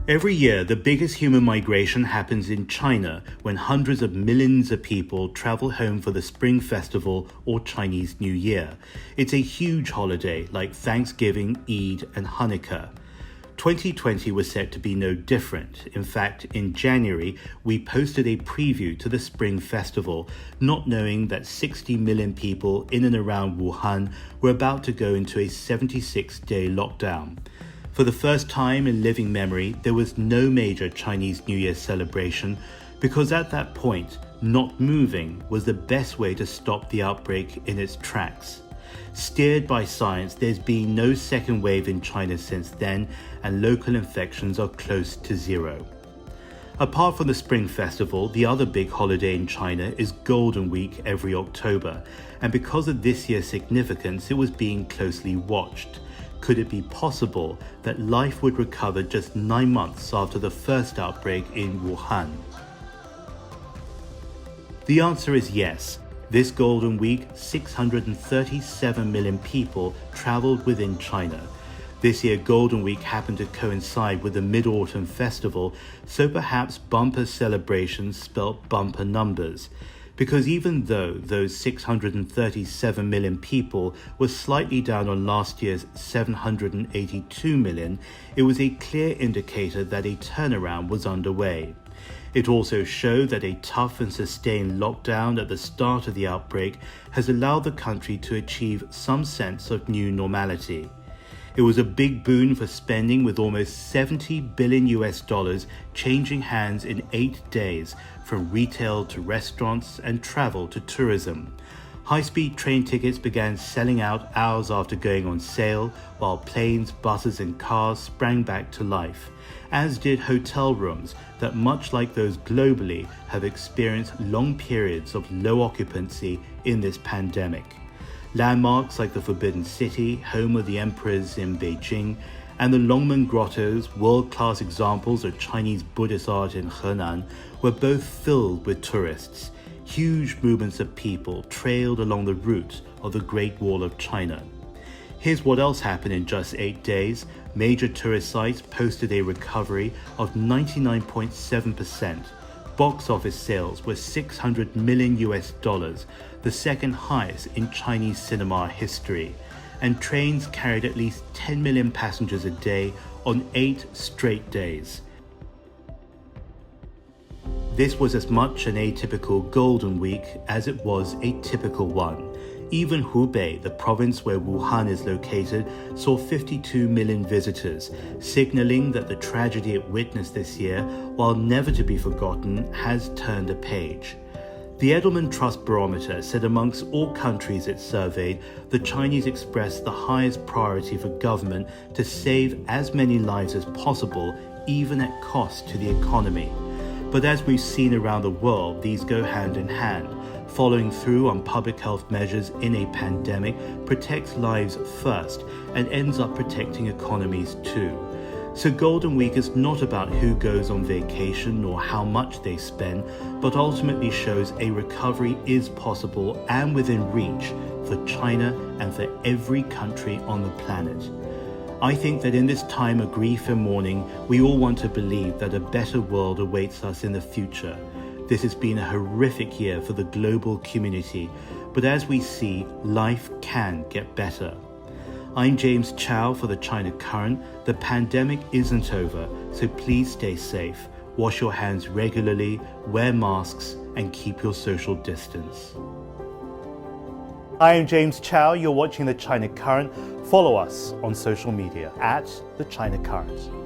Every year, the biggest human migration happens in China when hundreds of millions of people travel home for the Spring Festival or Chinese New Year. It's a huge holiday like Thanksgiving, Eid, and Hanukkah. 2020 was set to be no different. In fact, in January, we posted a preview to the Spring Festival, not knowing that 60 million people in and around Wuhan were about to go into a 76-day lockdown. For the first time in living memory, there was no major Chinese New Year celebration because at that point, not moving was the best way to stop the outbreak in its tracks. Steered by science, there's been no second wave in China since then, and local infections are close to zero. Apart from the Spring Festival, the other big holiday in China is Golden Week every October, and because of this year's significance, it was being closely watched. Could it be possible that life would recover just 9 months after the first outbreak in Wuhan? The answer is yes. This Golden Week, 637 million people traveled within China. This year, Golden Week happened to coincide with the Mid-Autumn Festival, so perhaps bumper celebrations spelt bumper numbers. Because even though those 637 million people were slightly down on last year's 782 million, it was a clear indicator that a turnaround was underway. It also showed that a tough and sustained lockdown at the start of the outbreak has allowed the country to achieve some sense of new normality. It was a big boon for spending, with almost $70 billion changing hands in 8 days, from retail to restaurants and travel to tourism. High-speed train tickets began selling out hours after going on sale, while planes, buses and cars sprang back to life, as did hotel rooms that, much like those globally, have experienced long periods of low occupancy in this pandemic. Landmarks like the Forbidden City, home of the emperors in Beijing, and the Longmen Grottos, world-class examples of Chinese Buddhist art in Henan, were both filled with tourists. Huge movements of people trailed along the route of the Great Wall of China. Here's what else happened in just 8 days. Major tourist sites posted a recovery of 99.7%. Box office sales were $600 million, the second highest in Chinese cinema history, and trains carried at least 10 million passengers a day on 8 straight days. This was as much an atypical Golden Week as it was a typical one. Even Hubei, the province where Wuhan is located, saw 52 million visitors, signaling that the tragedy it witnessed this year, while never to be forgotten, has turned a page. The Edelman Trust Barometer said amongst all countries it surveyed, the Chinese expressed the highest priority for government to save as many lives as possible, even at cost to the economy. But as we've seen around the world, these go hand in hand. Following through on public health measures in a pandemic protects lives first and ends up protecting economies too. So Golden Week is not about who goes on vacation or how much they spend, but ultimately shows a recovery is possible and within reach for China and for every country on the planet. I think that in this time of grief and mourning, we all want to believe that a better world awaits us in the future. This has been a horrific year for the global community, but as we see, life can get better. I'm James Chau for the China Current. The pandemic isn't over, so please stay safe. Wash your hands regularly, wear masks, and keep your social distance. I am James Chau. You're watching the China Current. Follow us on social media @the China Current.